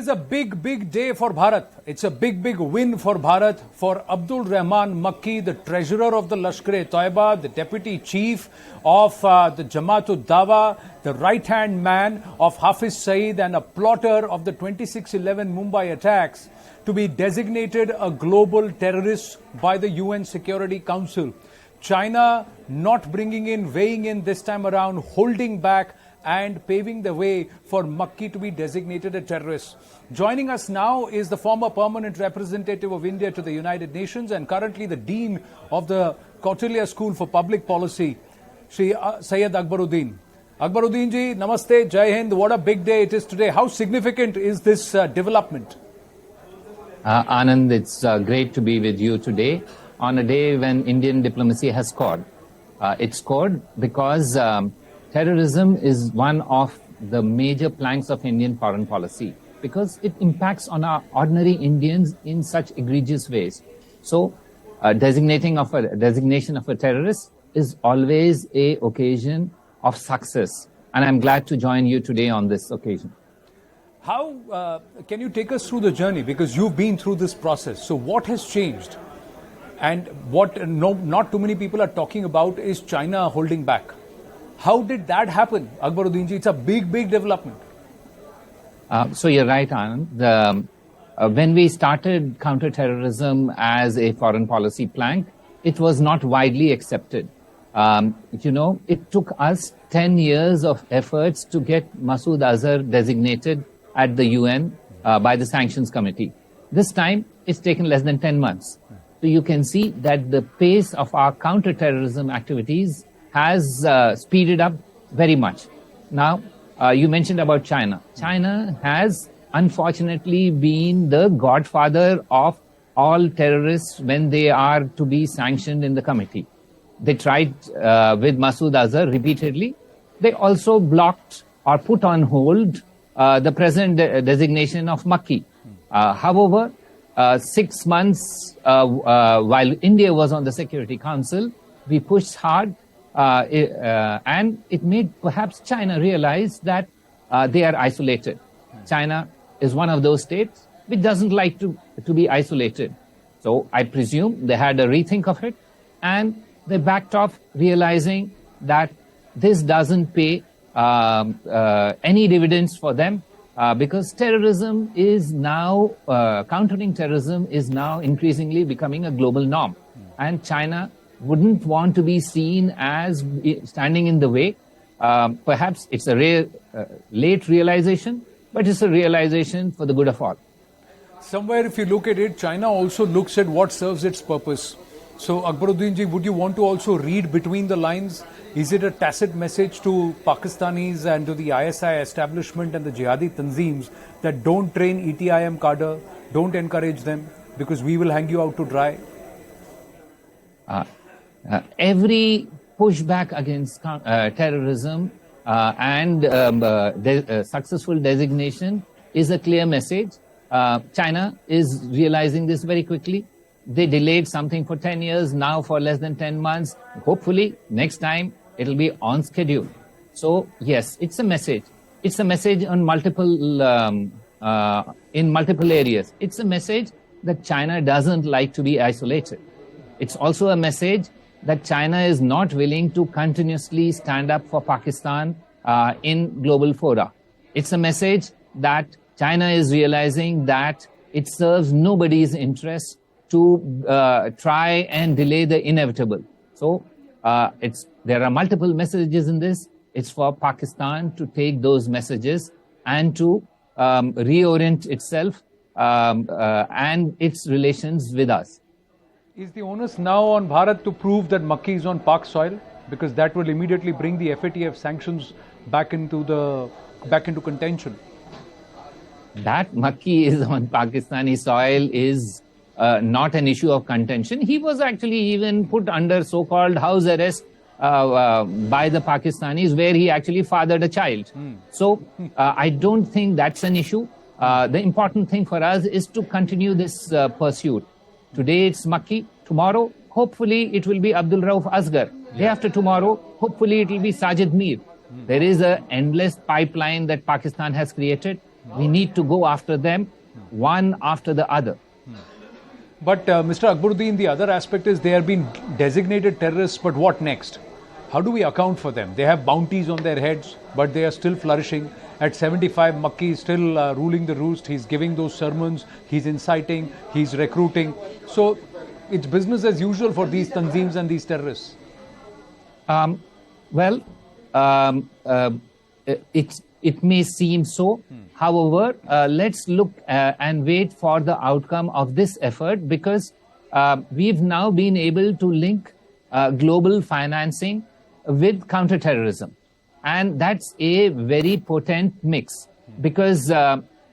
is a big, big day for Bharat. It's a big, big win for Bharat, for Abdul Rahman Makki, the treasurer of the Lashkar-e-Toiba, the deputy chief of the Jamaat-ud-Dawa, the right-hand man of Hafiz Saeed and a plotter of the 26/11 Mumbai attacks, to be designated a global terrorist by the UN Security Council. China not bringing in, weighing in this time around, holding back and paving the way for Makki to be designated a terrorist. Joining us now is the former permanent representative of India to the United Nations and currently the Dean of the Kautilya School for Public Policy, Syed Akbaruddin. Akbaruddin ji, namaste, Jai Hind. What a big day it is today. How significant is this development? Anand, it's great to be with you today on a day when Indian diplomacy has scored. It scored because terrorism is one of the major planks of Indian foreign policy because it impacts on our ordinary Indians in such egregious ways. So, designation of a terrorist is always a occasion of success, and I'm glad to join you today on this occasion. How can you take us through the journey, because you've been through this process? So, what has changed, and what not too many people are talking about is China holding back. How did that happen, Akbaruddin ji? It's a big, big development. So you're right, Anand. When we started counterterrorism as a foreign policy plank, it was not widely accepted. It took us 10 years of efforts to get Masood Azhar designated at the UN by the Sanctions Committee. This time, it's taken less than 10 months. So you can see that the pace of our counterterrorism activities has speeded up very much. Now, you mentioned about China. China has unfortunately been the godfather of all terrorists when they are to be sanctioned in the committee. They tried with Masood Azhar repeatedly. They also blocked or put on hold the present designation of Makki. However, 6 months while India was on the Security Council, we pushed hard. And it made perhaps China realize that they are isolated. China is one of those states which doesn't like to be isolated. So I presume they had a rethink of it and they backed off, realizing that this doesn't pay any dividends for them because terrorism is now, countering terrorism is now increasingly becoming a global norm. And China wouldn't want to be seen as standing in the way. Perhaps it's a late realization, but it's a realization for the good of all. Somewhere, if you look at it, China also looks at what serves its purpose. So, Akbaruddin ji, would you want to also read between the lines? Is it a tacit message to Pakistanis and to the ISI establishment and the jihadi tanzeems that don't train ETIM cadre, don't encourage them, because we will hang you out to dry? Every pushback against terrorism and successful designation is a clear message. China is realizing this very quickly. They delayed something for 10 years, now for less than 10 months. Hopefully, next time, it'll be on schedule. So, yes, it's a message. It's a message on multiple, in multiple areas. It's a message that China doesn't like to be isolated. It's also a message that China is not willing to continuously stand up for Pakistan in global fora. It's a message that China is realizing that it serves nobody's interest to try and delay the inevitable. So there are multiple messages in this. It's for Pakistan to take those messages and to reorient itself and its relations with us. Is the onus now on Bharat to prove that Makki is on Pak soil? Because that will immediately bring the FATF sanctions back into contention. That Makki is on Pakistani soil is not an issue of contention. He was actually even put under so-called house arrest by the Pakistanis, where he actually fathered a child. So I don't think that's an issue. The important thing for us is to continue this pursuit. Today it's Makki. Tomorrow, hopefully, it will be Abdul Rauf Asgar. Day after tomorrow, hopefully, it will be Sajid Mir. There is an endless pipeline that Pakistan has created. We need to go after them one after the other. But Mr. Akbaruddin, the other aspect is they are being designated terrorists, but what next? How do we account for them? They have bounties on their heads, but they are still flourishing. At 75, Makki is still ruling the roost. He's giving those sermons, he's inciting, he's recruiting. So it's business as usual for these tanzeems and these terrorists. Well, it may seem so. However, let's look and wait for the outcome of this effort, because we've now been able to link global financing with counterterrorism. And that's a very potent mix, because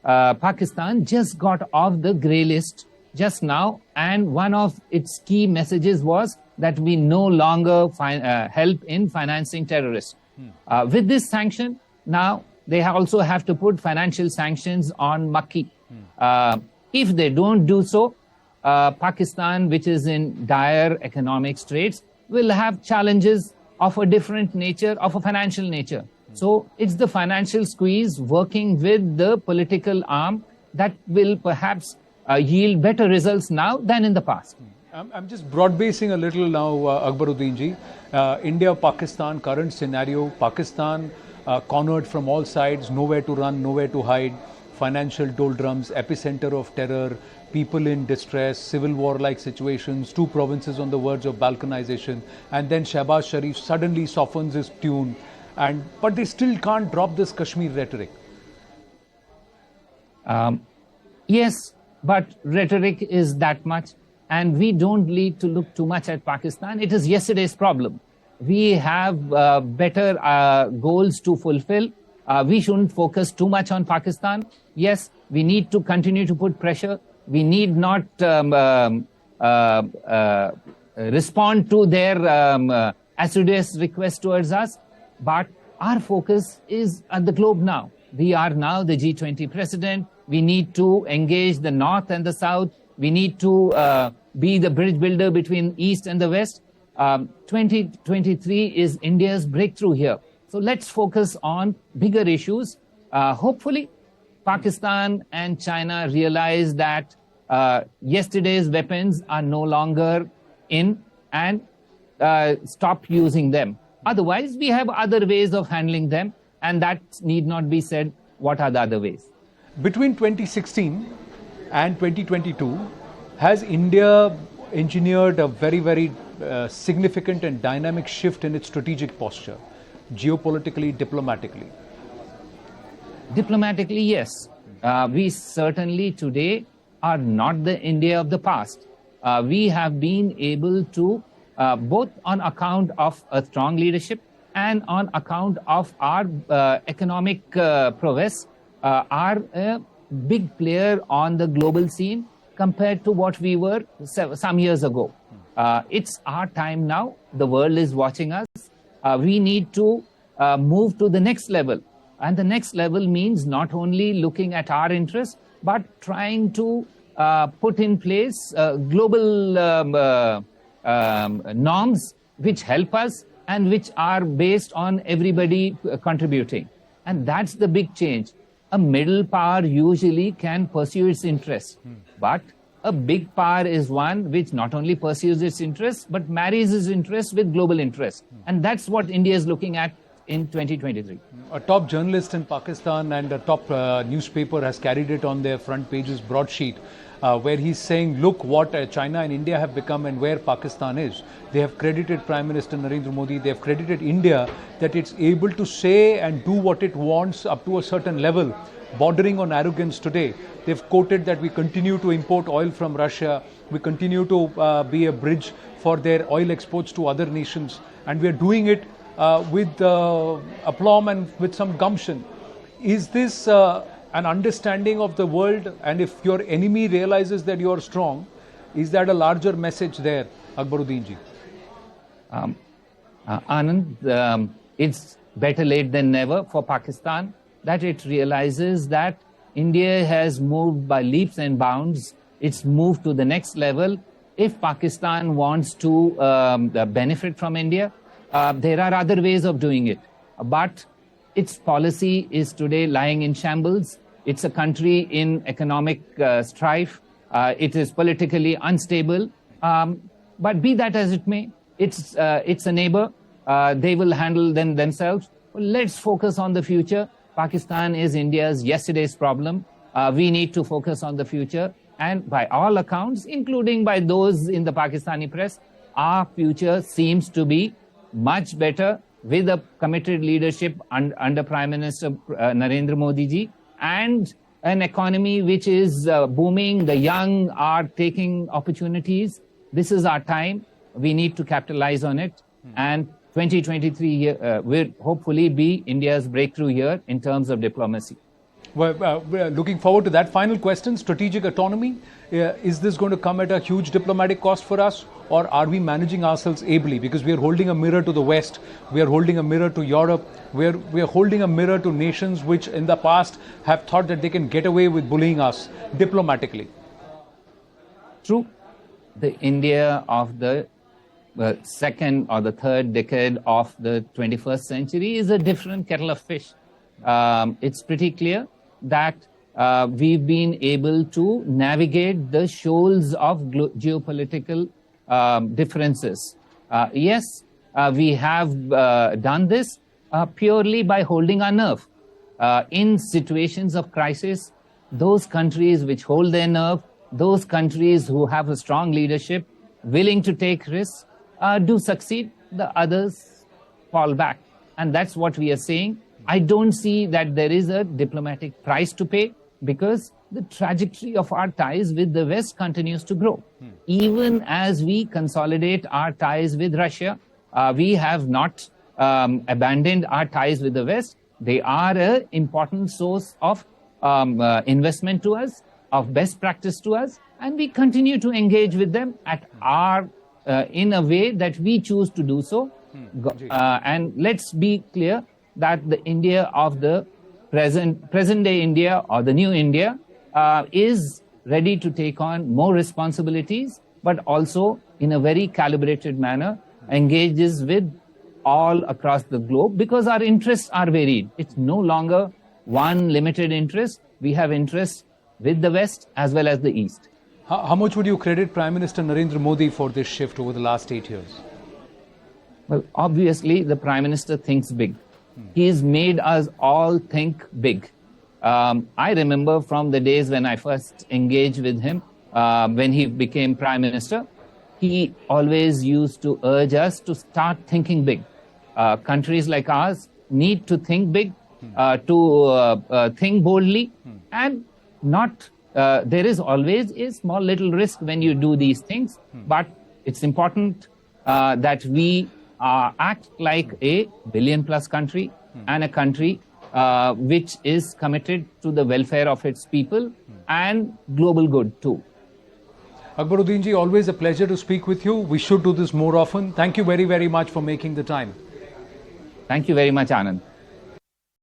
Pakistan just got off the grey list just now, and one of its key messages was that we no longer help in financing terrorists. With this sanction, now they also have to put financial sanctions on Makki. If they don't do so, Pakistan, which is in dire economic straits, will have challenges of a different nature, of a financial nature. So it's the financial squeeze working with the political arm that will perhaps yield better results now than in the past. I'm just broad basing a little now, Akbaruddin ji. India-Pakistan current scenario, Pakistan cornered from all sides, nowhere to run, nowhere to hide, financial doldrums, epicenter of terror, people in distress, civil war-like situations, two provinces on the verge of balkanization, and then Shehbaz Sharif suddenly softens his tune, but they still can't drop this Kashmir rhetoric. Yes, but rhetoric is that much, and we don't need to look too much at Pakistan. It is yesterday's problem. We have better goals to fulfill. We shouldn't focus too much on Pakistan. Yes, we need to continue to put pressure. We need not respond to their assiduous request towards us, but our focus is at the globe now. We are now the G20 president. We need to engage the North and the South. We need to be the bridge builder between East and the West. 2023 is India's breakthrough here. So let's focus on bigger issues. Hopefully, Pakistan and China realize that yesterday's weapons are no longer in and stop using them. Otherwise, we have other ways of handling them, and that need not be said. What are the other ways? Between 2016 and 2022, has India engineered a very, very significant and dynamic shift in its strategic posture, geopolitically, diplomatically? Diplomatically, yes. We certainly today are not the India of the past. We have been able to, both on account of a strong leadership and on account of our economic prowess, are a big player on the global scene compared to what we were some years ago. It's our time now. The world is watching us. We need to move to the next level. And the next level means not only looking at our interests, but trying to put in place global norms which help us and which are based on everybody contributing. And that's the big change. A middle power usually can pursue its interests, but a big power is one which not only pursues its interests, but marries its interests with global interests. And that's what India is looking at in 2023. A top journalist in Pakistan and a top newspaper has carried it on their front pages broadsheet, where he's saying, look what China and India have become and where Pakistan is. They have credited Prime Minister Narendra Modi, they have credited India that it's able to say and do what it wants up to a certain level, bordering on arrogance today. They've quoted that we continue to import oil from Russia, we continue to be a bridge for their oil exports to other nations, and we are doing it with aplomb and with some gumption. Is this an understanding of the world? And if your enemy realizes that you are strong, is that a larger message there, Akbaruddin ji? Anand, it's better late than never for Pakistan that it realizes that India has moved by leaps and bounds. It's moved to the next level. If Pakistan wants to benefit from India, there are other ways of doing it. But its policy is today lying in shambles. It's a country in economic strife. It is politically unstable. But be that as it may, it's a neighbor. They will handle them themselves. Let's focus on the future. Pakistan is India's yesterday's problem. We need to focus on the future. And by all accounts, including by those in the Pakistani press, our future seems to be much better with a committed leadership under Prime Minister Narendra Modi ji, and an economy which is booming. The young are taking opportunities. This is our time. We need to capitalize on it. And 2023 will hopefully be India's breakthrough year in terms of diplomacy. Well, we're looking forward to that. Final question, strategic autonomy. Is this going to come at a huge diplomatic cost for us, or are we managing ourselves ably? Because we are holding a mirror to the West, we are holding a mirror to Europe, we are holding a mirror to nations which in the past have thought that they can get away with bullying us diplomatically. True. The India of the second or the third decade of the 21st century is a different kettle of fish. It's pretty clear that we've been able to navigate the shoals of geopolitical differences. Yes, we have done this purely by holding our nerve. In situations of crisis, those countries which hold their nerve, those countries who have a strong leadership, willing to take risks, do succeed. The others fall back. And that's what we are saying. I don't see that there is a diplomatic price to pay, because the trajectory of our ties with the West continues to grow. Even as we consolidate our ties with Russia, we have not abandoned our ties with the West. They are an important source of investment to us, of best practice to us, and we continue to engage with them at our in a way that we choose to do so. And let's be clear that the India of the present day India, or the new India, is ready to take on more responsibilities, but also in a very calibrated manner engages with all across the globe, because our interests are varied. It's no longer one limited interest. We have interests with the West as well as the East. How much would you credit Prime Minister Narendra Modi for this shift over the last 8 years? Well, obviously, the Prime Minister thinks big. He's made us all think big. I remember from the days when I first engaged with him, when he became Prime Minister, he always used to urge us to start thinking big. Countries like ours need to think big, to think boldly, and not, there is always a small little risk when you do these things, but it's important that we act like a billion-plus country, and a country which is committed to the welfare of its people and global good too. Akbaruddin ji, always a pleasure to speak with you. We should do this more often. Thank you very, very much for making the time. Thank you very much, Anand.